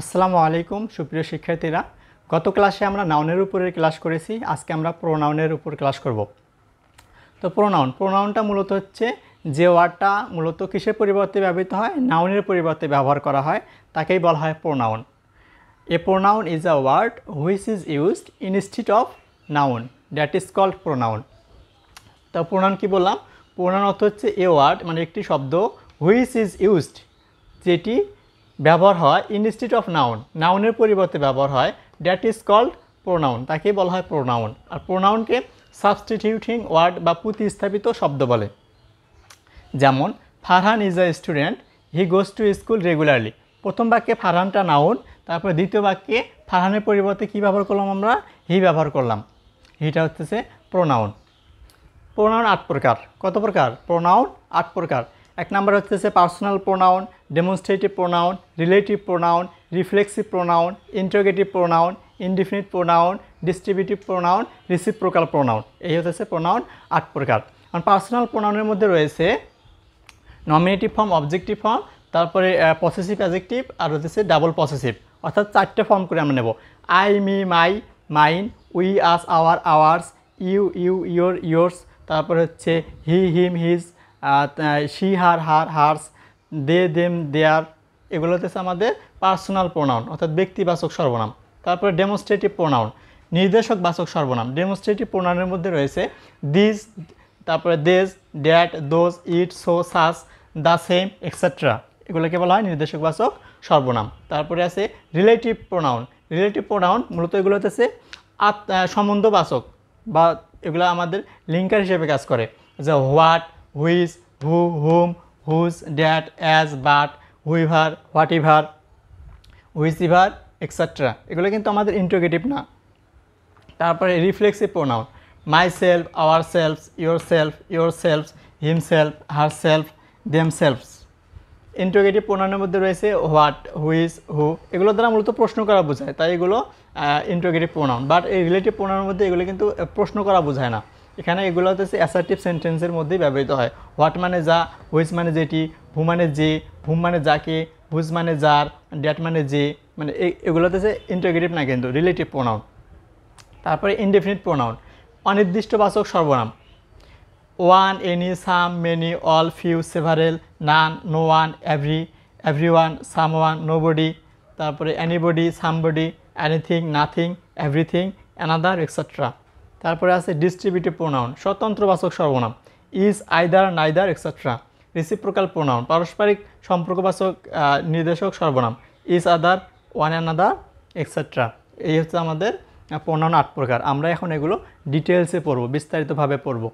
আসসালামু আলাইকুম সুপ্রিয় শিক্ষার্থীরা। গত ক্লাসে আমরা নাউনের উপরে ক্লাস করেছি, আজকে আমরা প্রোনাউনের উপর ক্লাস করব। তো প্রোনাউনটা মূলত হচ্ছে যে ওয়ার্ডটা মূলত কিসের পরিবর্তে ব্যবহৃত হয়, নাউনের পরিবর্তে ব্যবহার করা হয়, তাকেই বলা হয় pronoun. A pronoun is a word which is used instead of noun, that is called pronoun. তো প্রোনাউন কি বললাম? প্রোনাউন অর্থ হচ্ছে এ ওয়ার্ড মানে একটি শব্দ হুইচ ইজ ইউজড, যেটি ব্যবহার হয় ইনস্টিড অফ নাউন, নাউনের পরিবর্তে ব্যবহার হয়, দ্যাট ইজ কল্ড প্রোনাউন, তাকেই বলা হয় প্রোনাউন। আর প্রোনাউনকে সাবস্টিটিউটিং ওয়ার্ড বা প্রতিস্থাপিত শব্দ বলে। যেমন Farhan is a student, he goes to school regularly. প্রথম বাক্যে ফারহানটা নাউন, তারপরে দ্বিতীয় বাক্যে ফারহানের পরিবর্তে কী ব্যবহার করলাম আমরা? হি ব্যবহার করলাম। হিটা হচ্ছে প্রোনাউন। প্রোনাউন 8 প্রকার। কত প্রকার? প্রোনাউন 8 প্রকার। এক নাম্বার হচ্ছে personal pronoun, demonstrative pronoun, relative pronoun, reflexive pronoun, interrogative pronoun, indefinite pronoun, distributive pronoun, reciprocal pronoun. এই হচ্ছে প্রোনাউন 8 প্রকার। কারণ পার্সোনাল প্রোনাউনের মধ্যে রয়েছে নমিনেটিভ ফর্ম, অবজেক্টিভ ফর্ম, তারপরে পসেসিভ অ্যাডজেক্টিভ, আর হচ্ছে ডাবল পসেসিভ, অর্থাৎ 4টে ফর্ম করে আমরা নেব। I, me, my, mine, we, us, our, ours, you, your, yours, তারপরে হচ্ছে he, him, his, she, her, hers, they, them, their. এগুলো হচ্ছে আমাদের পার্সোনাল প্রোনাউন, অর্থাৎ ব্যক্তিবাচক সর্বনাম। তারপরে ডেমনস্ট্রেটিভ প্রোনাউন, নির্দেশকবাচক সর্বনাম। ডেমনস্ট্রেটিভ প্রোনাউনের মধ্যে রয়েছে দিস, তারপরে these, that, those, it, so, such, the same, etcetera. এগুলোকে বলা হয় নির্দেশকবাচক সর্বনাম। তারপরে আছে রিলেটিভ প্রোনাউন। রিলেটিভ প্রোনাউন মূলত এগুলো হচ্ছে সম্বন্ধবাচক, বা এগুলো আমাদের লিঙ্কার হিসেবে কাজ করে। যে what, which, who, whom, whose, that, as, but, whoever, whatever, whichever, etcetera. এগুলো কিন্তু আমাদের ইন্টারোগেটিভ না। তারপরে reflexive pronoun, myself, ourselves, yourselves, himself, herself, themselves. Interrogative প্রোনাউনের মধ্যে রয়েছে হোয়াট, হুইচ, হু। এগুলো দ্বারা মূলত প্রশ্ন করা বোঝায়, তাই এগুলো ইন্টারোগেটিভ প্রোনাউন। বাট এই রিলেটিভ প্রোনাউনের মধ্যে এগুলো কিন্তু প্রশ্ন করা বোঝায় না। এখানে এগুলো হচ্ছে অ্যাসার্টিভ সেন্টেন্সের মধ্যেই ব্যবহৃত হয়। হোয়াট মানে যা, হুইচ মানে যেটি, হু মানে যে, হুম মানে যাকে, হুজ মানে যার, দ্যাট মানে যে, মানে এগুলো হচ্ছে ইন্টারোগেটিভ না, কিন্তু রিলেটিভ প্রোনাউন। তারপরে ইনডেফিনিট প্রোনাউন, অনির্দিষ্টবাচক সর্বনাম। One, any, some, many, all, few, several, none, no one, everyone, someone, nobody, তারপরে anybody, somebody, anything, nothing, everything, another, etcetera. তারপরে আছে ডিস্ট্রিবিউটিভ প্রোনাউন, স্বতন্ত্রবাচক সর্বনাম। Each, either, neither, etcetera. Reciprocal pronoun, পারস্পরিক সম্পর্কবাচক নির্দেশক সর্বনাম। Each, other, one another, etcetera. এই হচ্ছে আমাদের প্রোনাউন 8 প্রকার। আমরা এখন এগুলো ডিটেলসে পড়ব, বিস্তারিতভাবে পড়ব।